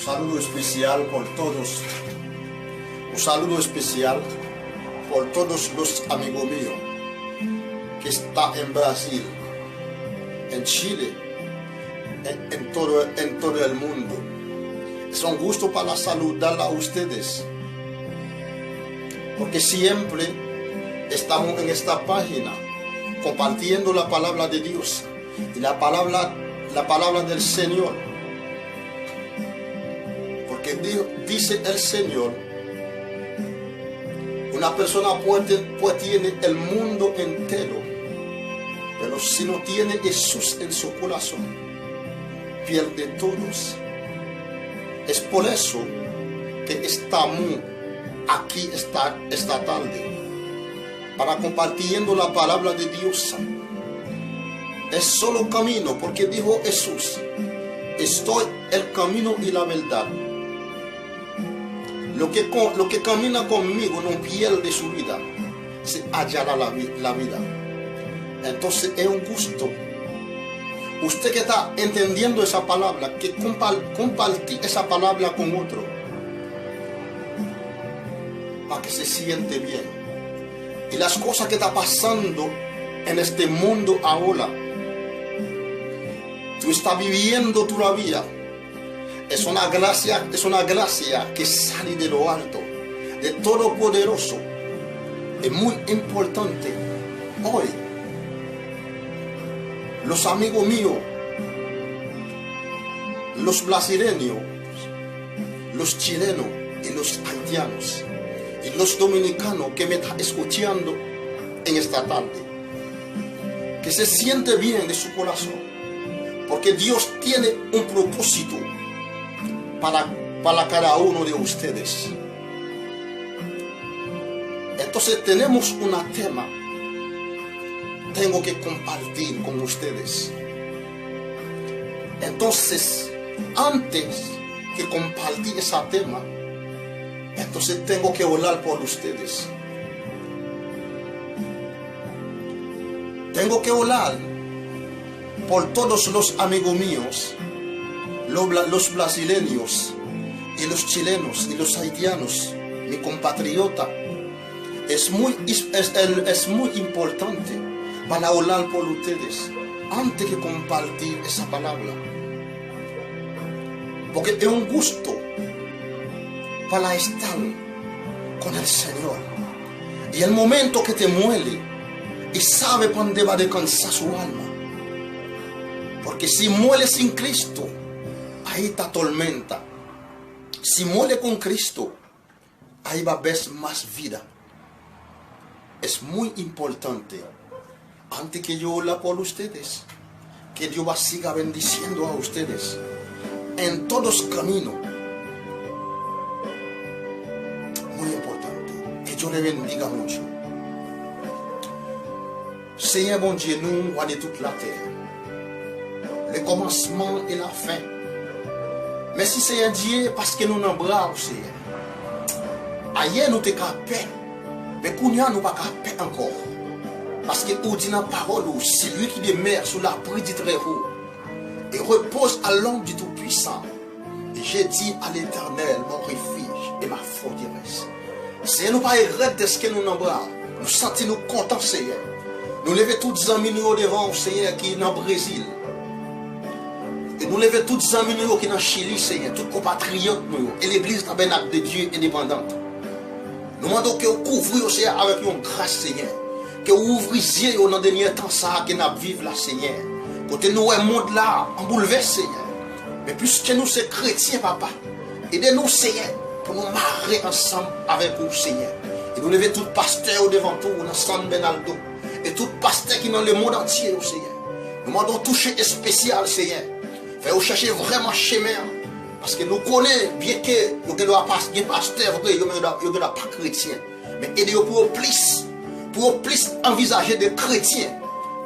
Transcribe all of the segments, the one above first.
saludo especial por todos. Un saludo especial por todos los amigos míos que están en Brasil, en Chile, en todo el mundo. Es un gusto para saludar a ustedes, porque siempre estamos en esta página compartiendo la palabra de Dios y la palabra del Señor. Porque dice el Señor, una persona tiene el mundo entero, pero si no tiene Jesús en su corazón, pierde todos. Es por eso que estamos aquí esta tarde, para compartiendo la palabra de Dios. Es solo camino, porque dijo Jesús, estoy el camino y la verdad. Lo que camina conmigo no pierde su vida, se hallará la vida. Entonces es un gusto. Usted que está entendiendo esa palabra, que compartir esa palabra con otro, para que se siente bien. Y las cosas que está pasando en este mundo ahora, tú estás viviendo todavía. Es una gracia que sale de lo alto, de Todopoderoso. Es muy importante hoy. Los amigos míos, los brasileños, los chilenos y los haitianos y los dominicanos que me están escuchando en esta tarde, que se siente bien de su corazón, porque Dios tiene un propósito para cada uno de ustedes. Entonces tenemos un tema, tengo que compartir con ustedes. Entonces, antes que compartir ese tema, entonces tengo que orar por ustedes. Tengo que orar por todos los amigos míos, los brasileños y los chilenos y los haitianos, mi compatriota. Es muy importante para orar por ustedes antes de compartir esa palabra, porque es un gusto para estar con el Señor. Y el momento que te muere y sabe para dónde va a descansar su alma, porque si muere sin Cristo, ahí está tormenta. Si muere con Cristo, ahí va a haber más vida. Es muy importante, antes que yo ore por ustedes, que Dios va a siga bendiciendo a ustedes en todos los caminos. Muy importante, que Dios le bendiga mucho. Seigneur mon Dieu, nous, roi de toute la terre, le commencement et la fin. Merci Seigneur Dieu, parce que nous n'en bras, Seigneur. Ailleurs nous t'es capé, mais qu'on y a nous pas capé encore. Parce que nous dit dans la parole, c'est lui qui demeure sous l'abri du Très-Haut et repose à l'ombre du Tout-Puissant. Et j'ai dit à l'Éternel, mon refuge et ma forteresse. Seigneur, nous pas arrêter de ce que nous n'en bras. Nous sentons nous contents, Seigneur. Nous levons tous les amis devant le Seigneur qui est dans le Brésil. Et nous levons tous les amis qui sont dans le Chili, Seigneur, tous les compatriotes, et l'église tabernacle de Dieu indépendante. Nous demandons que vous couvriez, Seigneur, avec une grâce, Seigneur. Que vous ouvriez dans le dernier temps ça, que nous vivons là, Seigneur. Côté nous, le monde là, en bouleverse, Seigneur. Mais puisque nous sommes chrétiens, Papa, aidez-nous, Seigneur, pour nous marrer ensemble avec vous, Seigneur. Et nous levons tous les pasteurs devant nous, dans San Benaldo. Et tout pasteur qui est dans le monde entier, Seigneur. Nous demandons toucher spécial, Seigneur. Faites-vous chercher vraiment chemin. Parce que nous connaissons bien que nous avons des pasteurs, nous ne sommes pas chrétiens. Mais aidez-vous pour plus envisager des chrétiens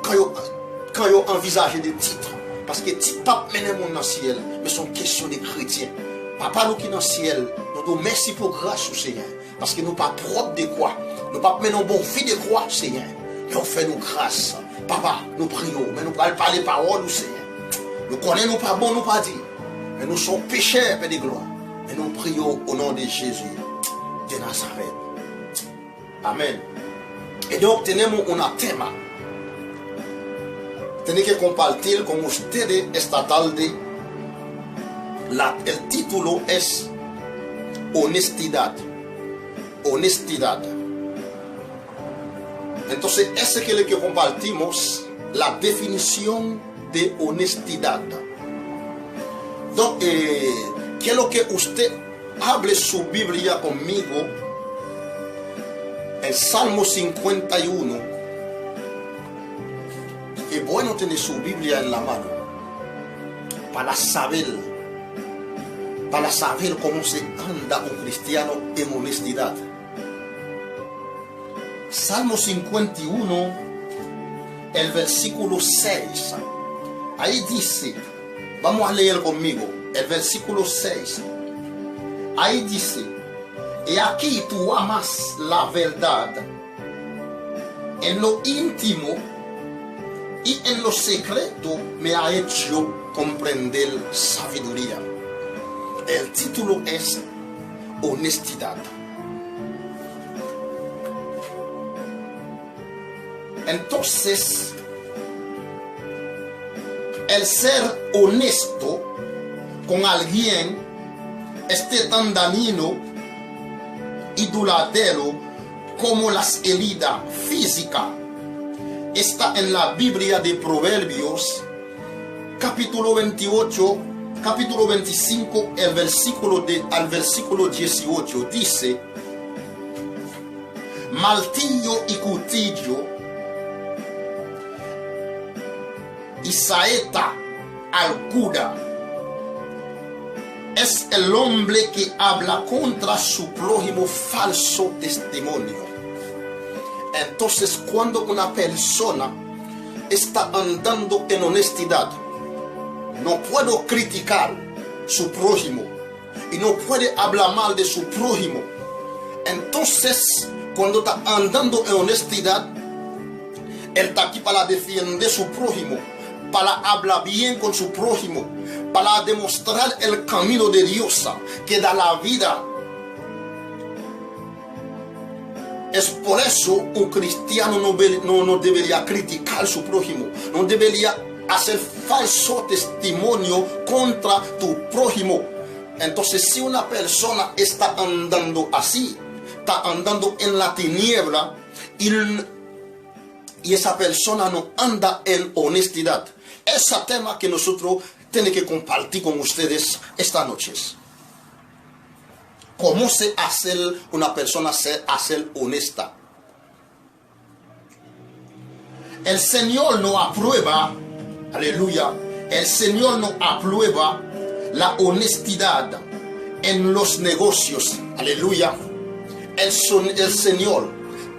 quand ils envisagent des titres. Parce que les titres ne sont pas menés dans le ciel, mais sont question des chrétiens. Papa, nous qui sommes dans le ciel, nous nous merci pour grâce, Seigneur. Parce que nous ne sommes pas propres de quoi. Nous ne sommes pas menés bon vie de quoi, Seigneur. Mais on fait nos grâces. Papa, nous prions, mais nous ne parlons pas les paroles, Seigneur. Nous connaissons pas bon, nous pas dire. Mais nous sommes pécheurs, Père de gloire. Et nous prions au nom de Jésus de Nazareth. Amen. E donc tenemos una tema. Tenemos que compartir con ustedes esta tarde. El título es honestidad. Honestidad. Entonces, ese es el que compartimos, la definición de honestidad. Entonces, quiero que usted hable su Biblia conmigo en Salmo 51. Es bueno tener su Biblia en la mano para saber cómo se anda un cristiano en honestidad. Salmo 51, el versículo 6. Ahí dice, vamos a leer conmigo, el versículo 6. Ahí dice: y aquí tú amas la verdad en lo íntimo y en lo secreto me ha hecho comprender sabiduría. El título es honestidad. Entonces, el ser honesto con alguien tan dañino y duradero como las heridas físicas está en la Biblia de Proverbios, capítulo 28, capítulo 25, al versículo 18. Dice: martillo y cuchillo y saeta aguda es el hombre que habla contra su prójimo falso testimonio. Entonces, cuando una persona está andando en honestidad, no puede criticar su prójimo y no puede hablar mal de su prójimo. Entonces, cuando está andando en honestidad, él está aquí para defender su prójimo, para hablar bien con su prójimo, para demostrar el camino de Dios que da la vida. Es por eso un cristiano no debería criticar a su prójimo, no debería hacer falso testimonio contra tu prójimo. Entonces, si una persona está andando así, está andando en la tiniebla y esa persona no anda en honestidad. Ese tema que nosotros tenemos que compartir con ustedes esta noche. ¿Cómo se hace una persona ser honesta? El Señor no aprueba, aleluya, el Señor no aprueba la honestidad en los negocios, aleluya. El Señor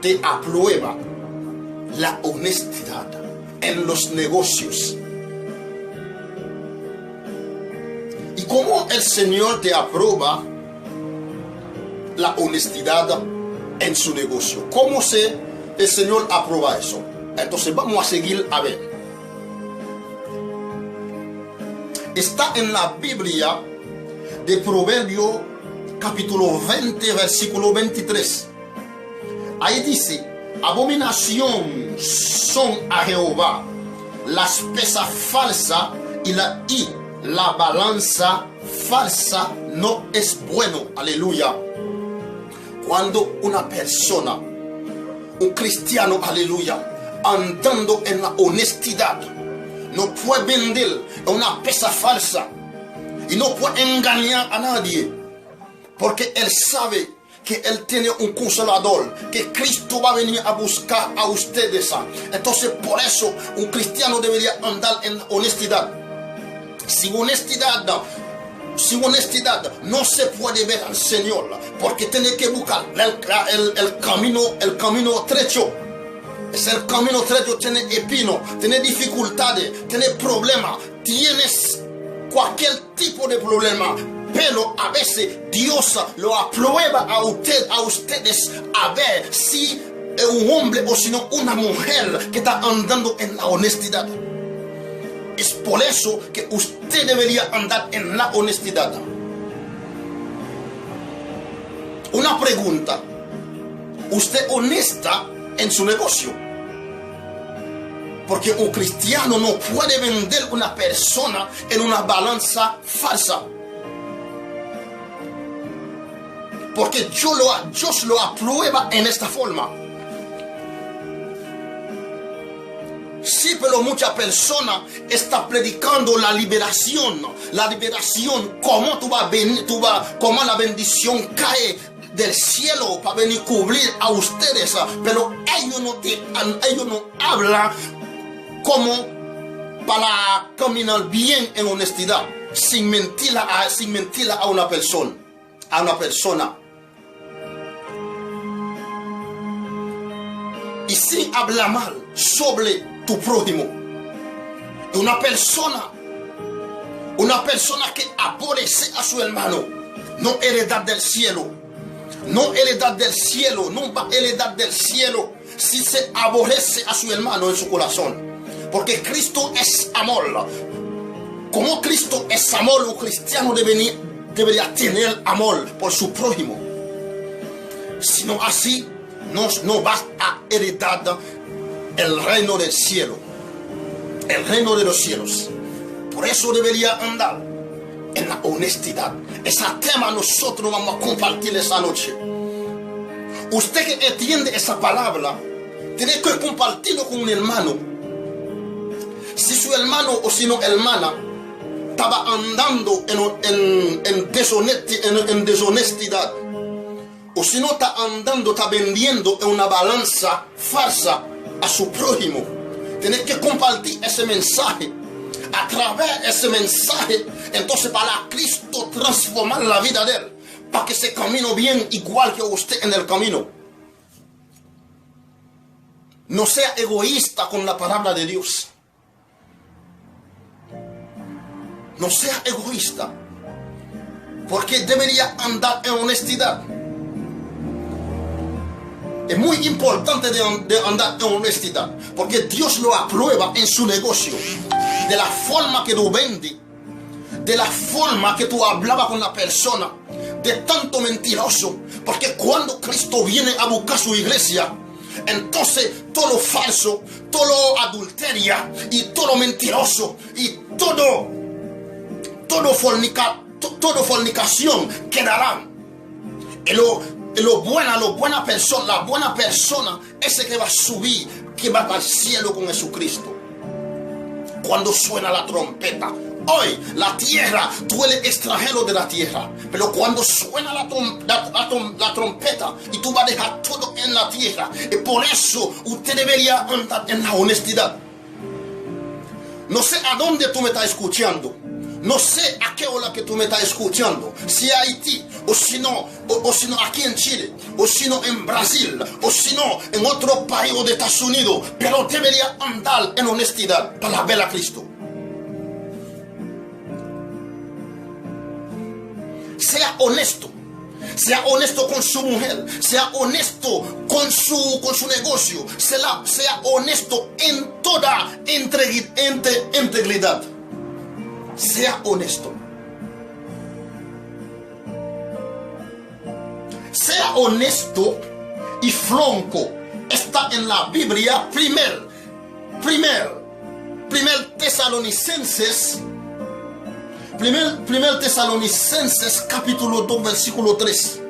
te aprueba la honestidad en los negocios. ¿Y cómo el Señor te aprueba la honestidad en su negocio? ¿Cómo el Señor aprueba eso? Entonces vamos a seguir a ver. Está en la Biblia de Proverbios capítulo 20 versículo 23. Ahí dice: abominación son a Jehová las pesas falsas y la balanza falsa no es bueno. Aleluya. Cuando una persona, un cristiano, aleluya, andando en la honestidad, no puede vender una pesa falsa y no puede engañar a nadie, porque él sabe que él tiene un consolador, que Cristo va a venir a buscar a ustedes. Entonces, por eso un cristiano debería andar en honestidad. Sin honestidad no se puede ver al Señor, porque tiene que buscar el camino estrecho. Es el camino estrecho, tiene espino, tiene dificultades, tiene problemas, tienes cualquier tipo de problema. Pero a veces Dios lo aprueba a ustedes a ver si es un hombre o si no una mujer que está andando en la honestidad. Es por eso que usted debería andar en la honestidad. Una pregunta. ¿Usted honesta en su negocio? Porque un cristiano no puede vender una persona en una balanza falsa. Porque Dios lo aprueba en esta forma. Sí, pero muchas personas están predicando la liberación. La liberación, cómo cómo la bendición cae del cielo para venir a cubrir a ustedes. Pero ellos no hablan como para caminar bien en honestidad, sin mentir a una persona. Y sin hablar mal sobre tu prójimo. Una persona que aborrece a su hermano no heredad del cielo. No heredad del cielo, no va a heredar del cielo si se aborrece a su hermano en su corazón. Porque Cristo es amor. Como Cristo es amor, un cristiano debería tener amor por su prójimo. Si no así, no vas a heredar el reino del cielo. El reino de los cielos. Por eso debería andar en la honestidad. Ese tema nosotros vamos a compartir esa noche. Usted que entiende esa palabra, tiene que compartirlo con un hermano. Si su hermano o si no hermana estaba andando en deshonestidad, o si no está andando, está vendiendo en una balanza falsa a su prójimo, tiene que compartir ese mensaje. A través de ese mensaje, entonces para Cristo transformar la vida de él, para que se camine bien igual que usted en el camino. No sea egoísta con la palabra de Dios. No sea egoísta, porque debería andar en honestidad. Es muy importante de andar en honestidad, porque Dios lo aprueba en su negocio. De la forma que tú vendes, de la forma que tú hablabas con la persona, de tanto mentiroso. Porque cuando Cristo viene a buscar su iglesia, entonces todo lo falso, todo lo adulteria y todo lo mentiroso y todo fornicación quedarán. Y la buena persona, ese que va a subir, que va al cielo con Jesucristo. Cuando suena la trompeta, hoy la tierra, tú eres extranjero de la tierra, pero cuando suena la trompeta y tú vas a dejar todo en la tierra, y por eso usted debería andar en la honestidad. No sé a dónde tú me estás escuchando. No sé a qué hora que tú me estás escuchando. Si a Haití, o si no aquí en Chile, o si no en Brasil, o si no en otro país de Estados Unidos. Pero debería andar en honestidad para ver a Cristo. Sea honesto. Sea honesto con su mujer. Sea honesto con su negocio. Sea honesto en toda integridad. Sea honesto. Sea honesto y franco. Está en la Biblia. Primer Tesalonicenses capítulo 2 versículo 3.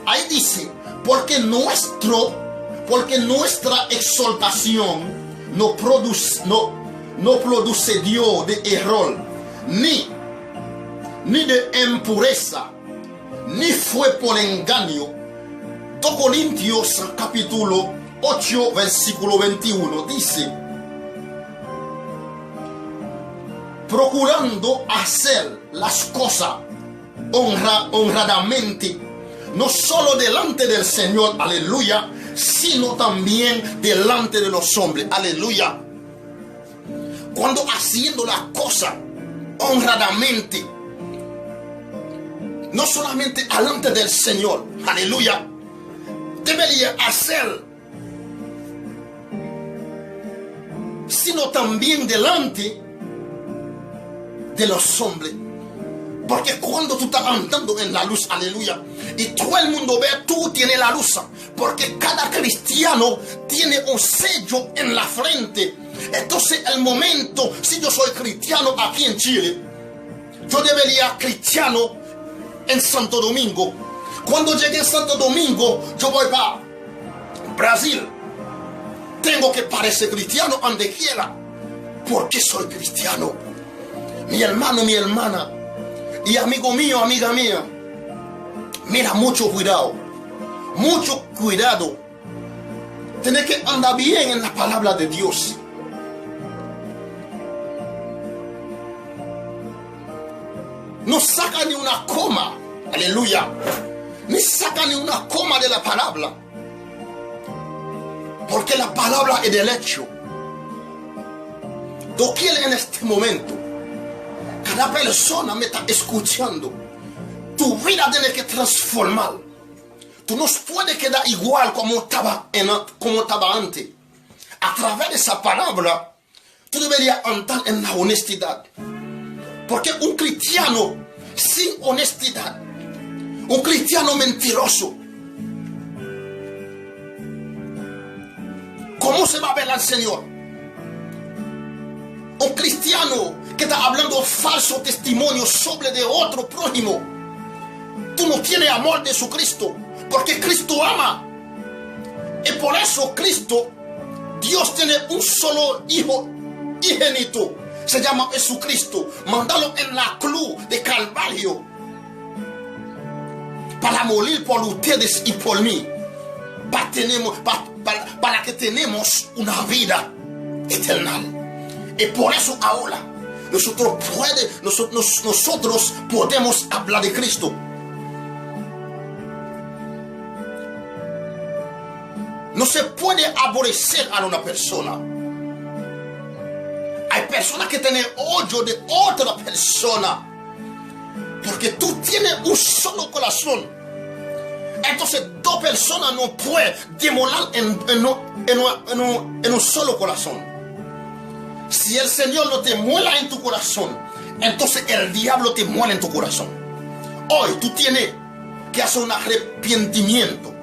Ahí dice: porque nuestra exaltación no procedió de error, ni de impureza, ni fue por engaño. 2 Corintios capítulo 8 versículo 21 dice: procurando hacer las cosas honradamente, no solo delante del Señor, aleluya, sino también delante de los hombres, aleluya. Cuando haciendo las cosas honradamente, no solamente delante del Señor, aleluya, debería hacer, sino también delante de los hombres. Porque cuando tú estás andando en la luz, aleluya, y todo el mundo ve, tú tienes la luz. Porque cada cristiano tiene un sello en la frente. Entonces el momento, si yo soy cristiano aquí en Chile, yo debería cristiano en Santo Domingo. Cuando llegue a Santo Domingo, yo voy para Brasil. Tengo que parecer cristiano donde quiera. Porque soy cristiano. Mi hermano, mi hermana, y amigo mío, amiga mía, mira, mucho cuidado. Mucho cuidado. Tienes que andar bien en la palabra de Dios. No saca ni una coma, aleluya, ni saca ni una coma de la palabra, porque la palabra es del hecho. Doquier en este momento, cada persona me está escuchando, tu vida tiene que transformar. Tú no puedes quedar igual como estaba antes. A través de esa palabra, tú deberías andar en la honestidad. Porque un cristiano sin honestidad, un cristiano mentiroso, ¿cómo se va a ver al Señor? Un cristiano que está hablando falso testimonio sobre de otro prójimo, tú no tienes amor de su Cristo, porque Cristo ama. Y por eso Cristo, Dios tiene un solo hijo unigénito. Se llama Jesucristo. Mandalo en la cruz de Calvario para morir por ustedes y por mí, para que tenemos una vida eterna. Y por eso ahora nosotros podemos hablar de Cristo. No se puede aborrecer a una persona. Hay personas que tienen odio de otra persona, porque tú tienes un solo corazón. Entonces dos personas no pueden demoler en un solo corazón. Si el Señor no te muela en tu corazón, entonces el diablo te muela en tu corazón. Hoy tú tienes que hacer un arrepentimiento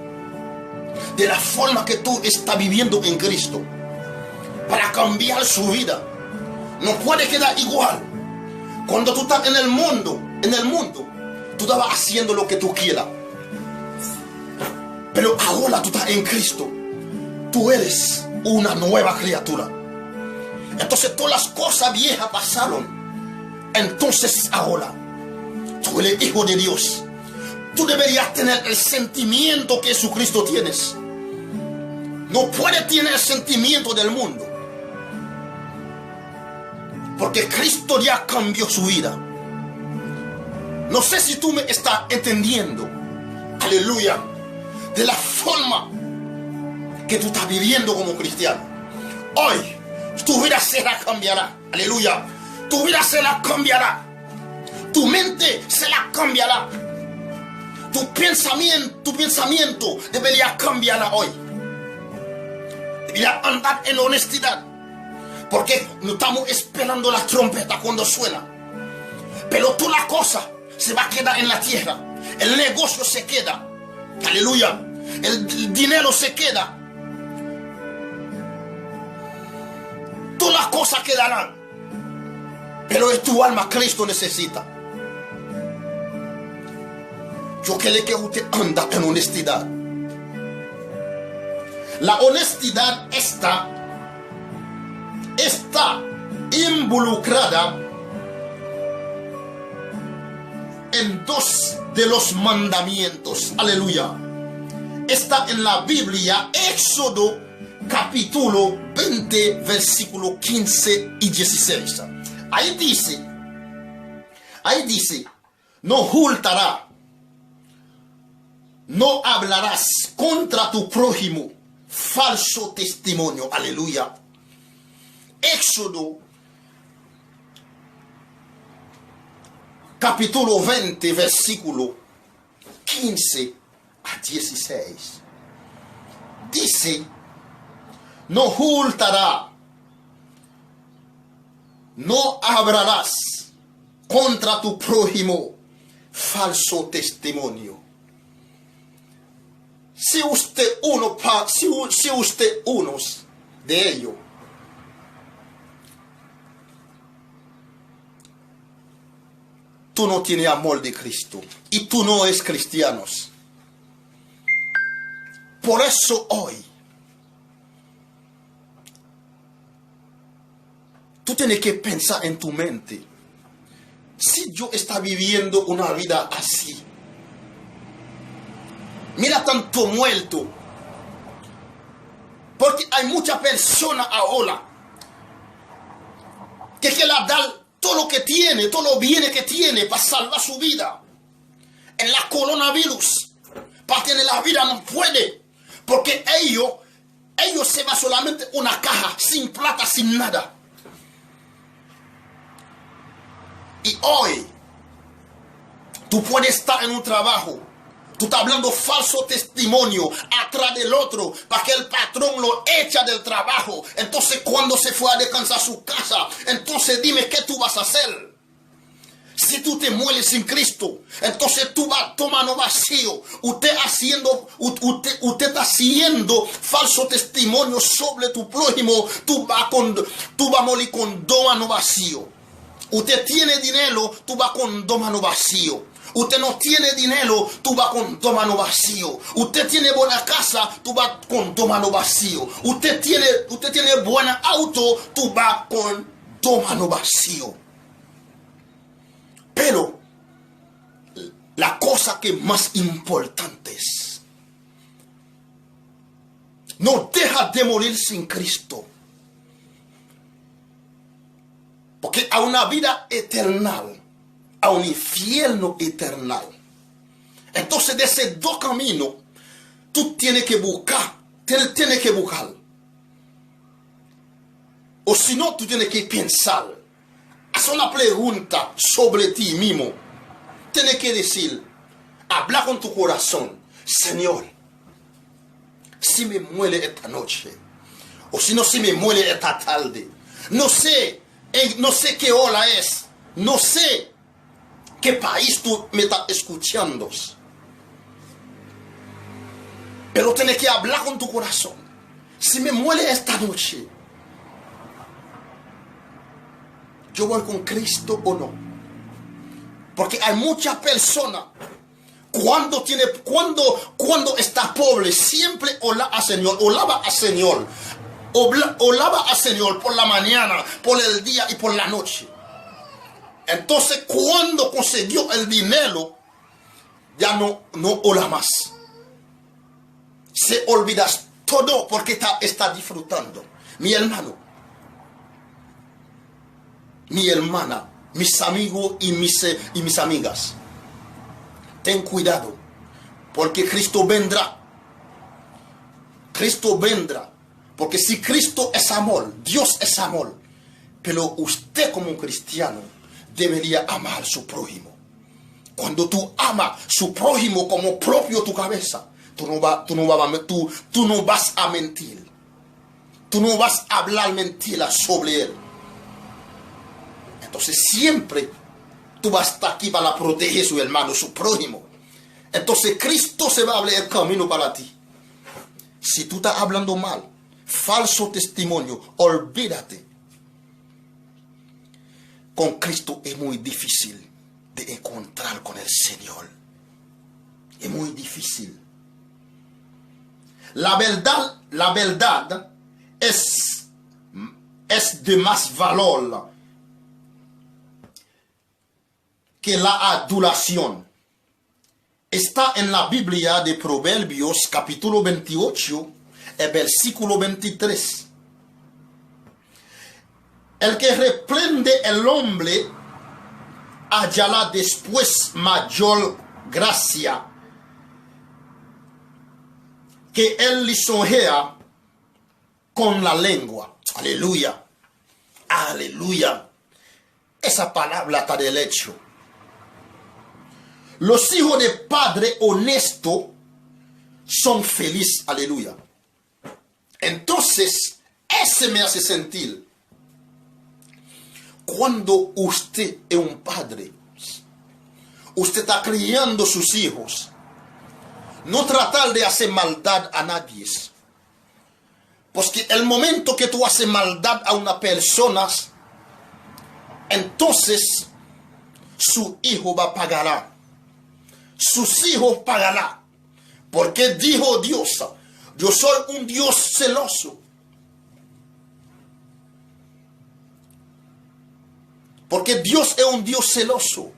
de la forma que tú estás viviendo en Cristo, para cambiar su vida. No puede quedar igual. Cuando tú estás en el mundo, tú estabas haciendo lo que tú quieras. Pero ahora tú estás en Cristo. Tú eres una nueva criatura. Entonces todas las cosas viejas pasaron. Entonces ahora tú eres hijo de Dios. Tú deberías tener el sentimiento que Jesucristo tienes. No puedes tener el sentimiento del mundo, porque Cristo ya cambió su vida. No sé si tú me estás entendiendo, aleluya, de la forma que tú estás viviendo como cristiano. Hoy tu vida se la cambiará, aleluya. Tu vida se la cambiará. Tu mente se la cambiará. Tu pensamiento debería cambiar hoy. Debería andar en honestidad. Porque no estamos esperando la trompeta cuando suena. Pero toda la cosa se va a quedar en la tierra. El negocio se queda. Aleluya. El dinero se queda. Todas las cosas quedarán. Pero es tu alma Cristo necesita. Yo quiero que usted anda en honestidad. La honestidad está involucrada en dos de los mandamientos. Aleluya. Está en la Biblia, Éxodo capítulo 20, versículo 15 y 16. Ahí dice, no hurtarás, no hablarás contra tu prójimo falso testimonio. Aleluya. Éxodo capítulo 20, versículo 15 a 16. Dice, no hurtarás, no hablarás contra tu prójimo falso testimonio. Si usted unos de ellos, tú no tienes amor de Cristo y tú no eres cristiano. Por eso hoy tú tienes que pensar en tu mente. Si yo está viviendo una vida así, mira tanto muerto, porque hay muchas personas ahora que quieren dar todo lo que tiene, todo lo bien que tiene para salvar su vida. En la coronavirus, para tener la vida no puede, porque ellos se van solamente una caja, sin plata, sin nada. Y hoy, tú puedes estar en un trabajo, tú estás hablando falso testimonio atrás del otro para que el patrón lo echa del trabajo. Entonces cuando se fue a descansar a su casa, entonces dime qué tú vas a hacer. Si tú te mueres sin Cristo, entonces tú vas tomando vacío. Usted está haciendo falso testimonio sobre tu prójimo. Tú vas a morir con dos manos vacío. Usted tiene dinero, tú vas con dos manos vacío. Usted no tiene dinero, tú vas con dos manos vacío. Usted tiene buena casa, tú vas con dos manos vacío. Usted tiene buen auto, tú vas con dos manos vacío. Pero la cosa que más importante es, no deja de morir sin Cristo. Porque a una vida eterna, a un infierno eterno. Entonces de esos dos caminos, tú tienes que buscar, tienes que buscar. O si no, tú tienes que pensar. Haz una pregunta sobre ti mismo. Tienes que decir, habla con tu corazón. Señor, si me muere esta noche, o si no, si me muere esta tarde, no sé qué hora es, no sé qué país tú me estás escuchando, pero tienes que hablar con tu corazón. Si me muere esta noche, ¿yo voy con Cristo o no? Porque hay muchas personas, cuando está pobre, siempre oraba al Señor, oraba al Señor por la mañana, por el día y por la noche. Entonces, cuando consiguió el dinero, ya no ora más. Se olvida todo porque está disfrutando. Mi hermano, mi hermana, mis amigos y mis amigas, ten cuidado, porque Cristo vendrá. Cristo vendrá. Porque si Cristo es amor, Dios es amor, pero usted como un cristiano debería amar a su prójimo. Cuando tú amas a su prójimo como propio tu cabeza, tú no vas a mentir. Tú no vas a hablar mentiras sobre él. Entonces siempre tú vas a estar aquí para proteger a su hermano, su prójimo. Entonces Cristo se va a abrir el camino para ti. Si tú estás hablando mal, falso testimonio, olvídate. Con Cristo es muy difícil de encontrar con el Señor. Es muy difícil. La verdad es de más valor que la adulación. Está en la Biblia de Proverbios capítulo 28, el versículo 23. El que reprende el hombre hallará después mayor gracia que él lisonjea con la lengua. Aleluya. Aleluya. Esa palabra está del hecho. Los hijos de padre honesto son felices. Aleluya. Entonces, ese me hace sentir. cuando usted es un padre, usted está criando sus hijos, no tratar de hacer maldad a nadie. Porque el momento que tú haces maldad a una persona, entonces su hijo va a pagar. Sus hijos pagarán. Porque dijo Dios, yo soy un Dios celoso. Porque Dios es un Dios celoso.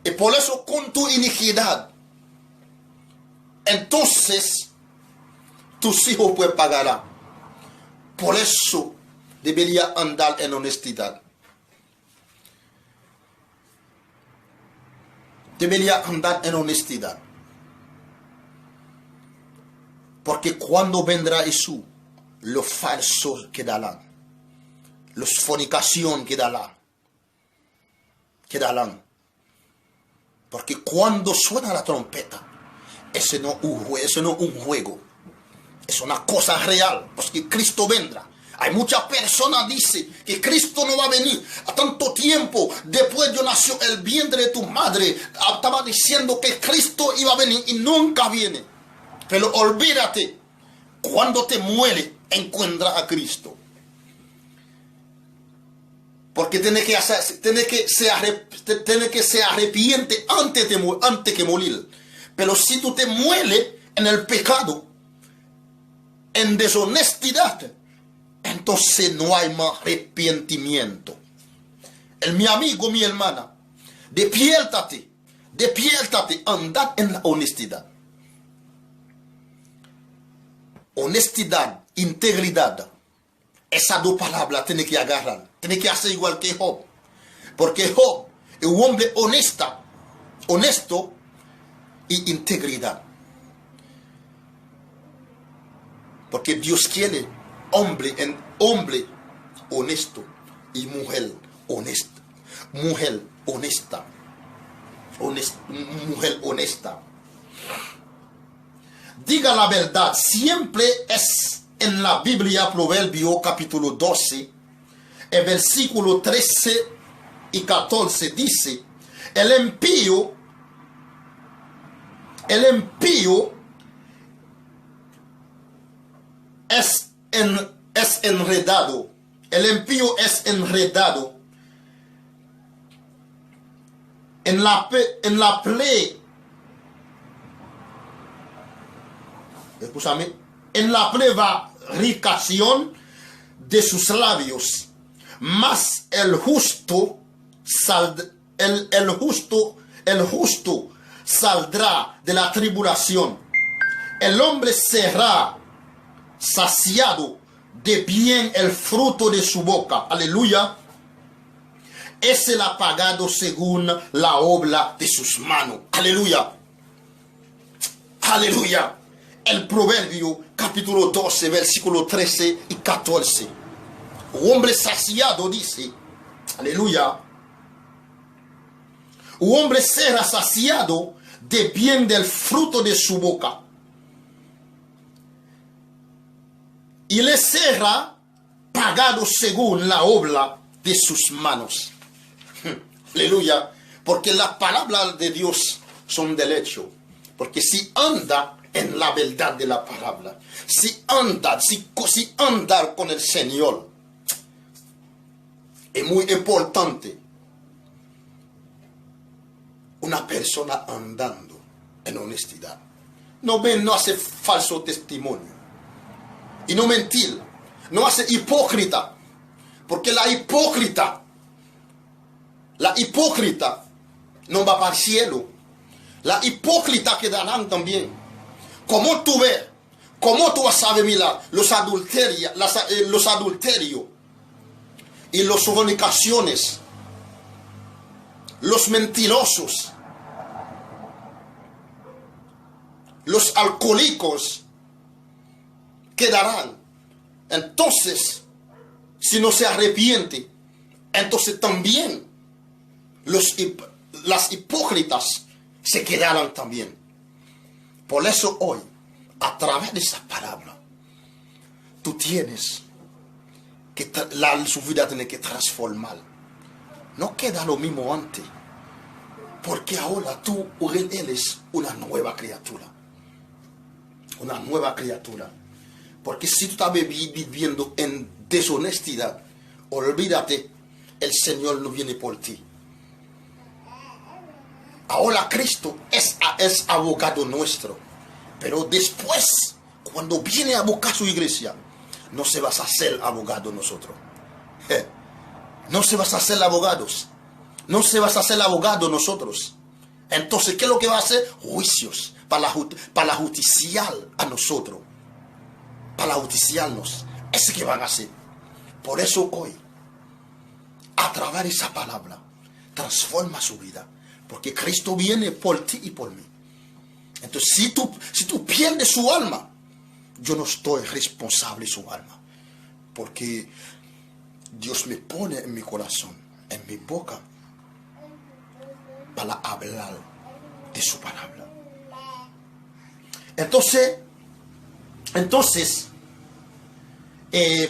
Y por eso con tu iniquidad, entonces tus hijos pues pagarán. Por eso debería andar en honestidad. Debería andar en honestidad. Porque cuando vendrá Jesús, los falsos quedarán. Los fornicación quedarán. Porque cuando suena la trompeta, ese no es un juego. Es una cosa real. Porque Cristo vendrá. Hay muchas personas que dicen que Cristo no va a venir a tanto tiempo. Después yo nació el vientre de tu madre. Estaba diciendo que Cristo iba a venir y nunca viene. Pero olvídate. Cuando te mueres, encuentra a Cristo. Porque tiene que se arrepiente antes que morir. Pero si tú te mueres en el pecado, en deshonestidad, entonces no hay más arrepentimiento. Mi amigo, mi hermana, despiértate, andad en la honestidad. Honestidad, integridad. Esas dos palabras tiene que agarrar. Tiene que hacer igual que Job. Porque Job es un hombre honesto y integridad. Porque Dios quiere hombre honesto y mujer honesta. Mujer honesta. Mujer honesta. Diga la verdad. Siempre es en la Biblia, Proverbio capítulo 12, el versículo 13 y 14 dice: el impío es enredado. El impío es enredado en la prevaricación de sus labios, mas el justo saldrá de la tribulación. El hombre será saciado de bien el fruto de su boca. Aleluya. Es el apagado según la obra de sus manos. Aleluya. Aleluya. El Proverbio capítulo 12, versículo 13 y 14. Un hombre saciado dice, aleluya. Un hombre será saciado de bien del fruto de su boca, y le será pagado según la obra de sus manos. Aleluya. Porque las palabras de Dios son del hecho. Porque si anda en la verdad de la palabra, si andar con el Señor, es muy importante una persona andando en honestidad. No hace falso testimonio. Y no mentir. No hace hipócrita. Porque la hipócrita no va para el cielo. La hipócrita quedarán también. Como tú ves, como tú vas a ver, mira, los adulterios y las fornicaciones, los mentirosos, los alcohólicos quedarán. Entonces, si no se arrepiente, entonces también las hipócritas se quedarán también. Por eso hoy, a través de esa palabra, tú tienes que su vida tiene que transformar. No queda lo mismo antes, porque ahora tú eres una nueva criatura. Una nueva criatura. Porque si tú estás viviendo en deshonestidad, olvídate, el Señor no viene por ti. Ahora Cristo es abogado nuestro. Pero después, cuando viene a buscar su iglesia, no se va a hacer abogado nosotros. No se va a hacer abogados. No se va a hacer abogado nosotros. Entonces, ¿qué es lo que va a hacer? Juicios para justiciar a nosotros. Para justiciarnos. Eso que van a hacer. Por eso hoy, a través de esa palabra, transforma su vida. Porque Cristo viene por ti y por mí. Entonces, si tú pierdes su alma, yo no estoy responsable de su alma. Porque Dios me pone en mi corazón, en mi boca, para hablar de su palabra. Entonces,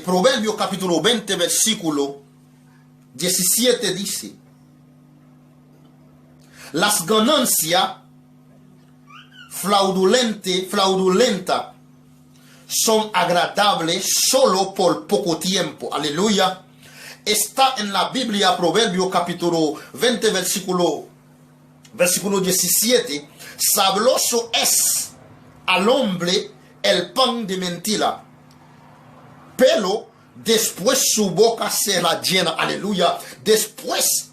Proverbios capítulo 20, versículo 17 dice: las ganancias fraudulentas son agradables solo por poco tiempo. Aleluya. Está en la Biblia, Proverbios capítulo 20, versículo 17. Sabroso es al hombre el pan de mentira, pero después su boca será llena. Aleluya. Después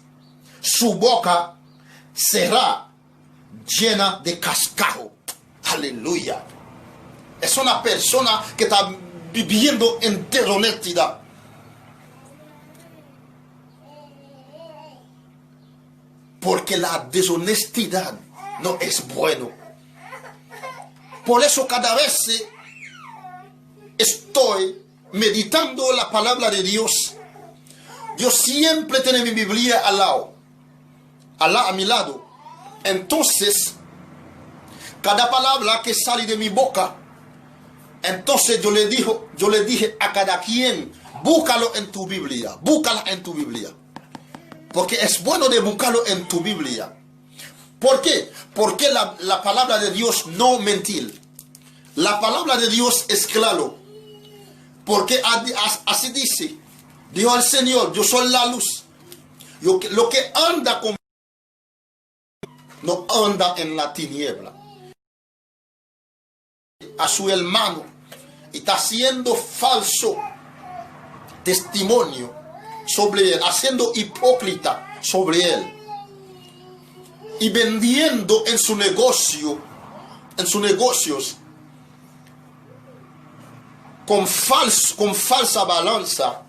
su boca será llena de cascajo. Aleluya. Es una persona que está viviendo en deshonestidad. Porque la deshonestidad no es bueno. Por eso cada vez estoy meditando la palabra de Dios. Yo siempre tengo mi Biblia al lado. A mi lado. Entonces, cada palabra que sale de mi boca, entonces yo le dije a cada quien, búscalo en tu Biblia, búscala en tu Biblia. Porque es bueno de buscarlo en tu Biblia. ¿Por qué? Porque la palabra de Dios no mentir. La palabra de Dios es claro. Porque así dice, dijo el Señor, yo soy la luz. Lo que anda con no anda en la tiniebla. A su hermano y está haciendo falso testimonio sobre él, haciendo hipócrita sobre él y vendiendo en sus negocios con falsa balanza,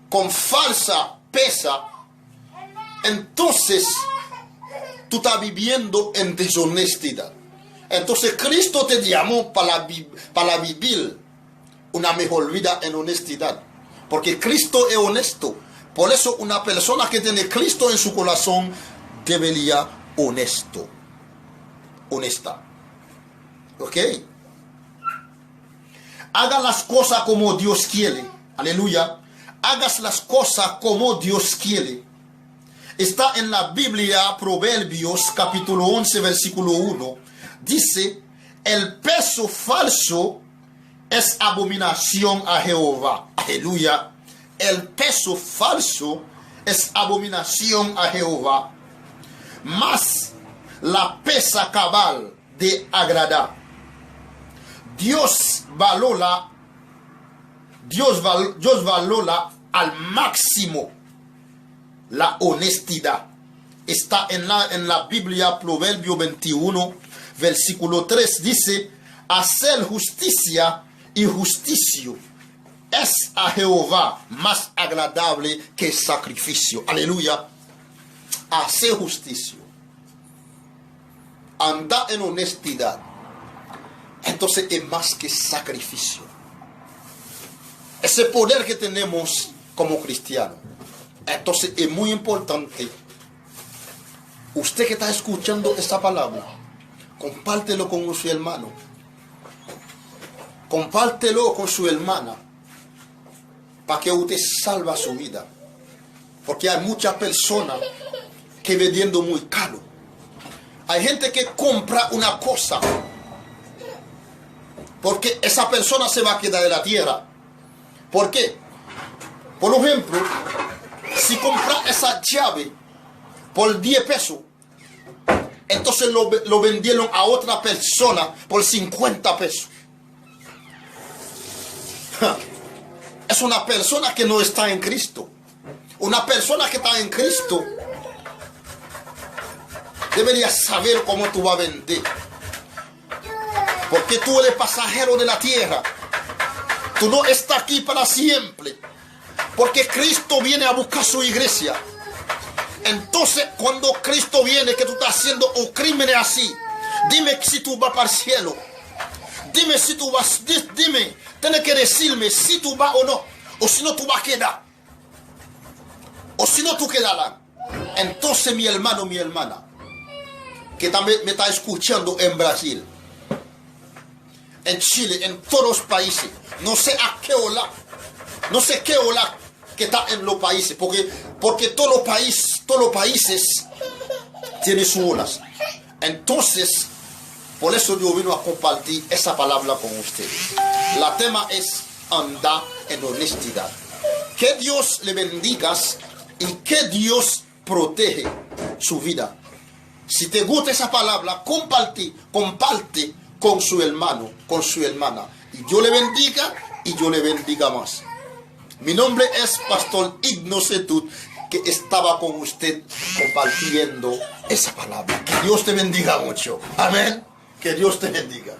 con falsa pesa. Entonces tú estás viviendo en deshonestidad. Entonces Cristo te llamó para vivir una mejor vida en honestidad. Porque Cristo es honesto. Por eso una persona que tiene Cristo en su corazón debería honesta. ¿Ok? Haga las cosas como Dios quiere. Aleluya. Hagas las cosas como Dios quiere. Está en la Biblia, Proverbios capítulo 11, versículo 1. Dice, el peso falso es abominación a Jehová. Aleluya. El peso falso es abominación a Jehová. Mas la pesa cabal de agradar. Dios valora al máximo la honestidad. Está en la Biblia, Proverbio 21, versículo 3. Dice, hacer justicia y justicia es a Jehová más agradable que sacrificio. Aleluya. Hacer justicia. Andar en honestidad. Entonces es más que sacrificio. Ese poder que tenemos como cristianos. Entonces es muy importante. Usted que está escuchando esta palabra, compártelo con su hermano. compártelo con su hermana para que usted salva su vida. Porque hay muchas personas que vendiendo muy caro. Hay gente que compra una cosa porque esa persona se va a quedar de la tierra. ¿Por qué? Por ejemplo, si compra esa llave por 10 pesos, entonces lo vendieron a otra persona por 50 pesos. Es una persona que no está en Cristo. Una persona que está en Cristo debería saber cómo tú vas a vender. Porque tú eres pasajero de la tierra. Tú no estás aquí para siempre. Porque Cristo viene a buscar su iglesia. Entonces, cuando Cristo viene, que tú estás haciendo un crimen así, dime si tú vas para el cielo. Dime si tú vas, dime, tienes que decirme si tú vas o no. O si no, tú vas a quedar. O si no, tú quedarás. Entonces, mi hermano, mi hermana, que también me está escuchando en Brasil, en Chile, en todos los países, no sé a qué hora, no sé qué hora que está en los países, porque todos los países tienen sus olas. Entonces, por eso yo vino a compartir esa palabra con ustedes. La tema es andar en honestidad. Que Dios le bendiga y que Dios protege su vida. Si te gusta esa palabra, comparte con su hermano, con su hermana. Y Dios le bendiga y yo le bendiga más. Mi nombre es Pastor Ignocetud, que estaba con usted compartiendo esa palabra. Que Dios te bendiga mucho. Amén. Que Dios te bendiga.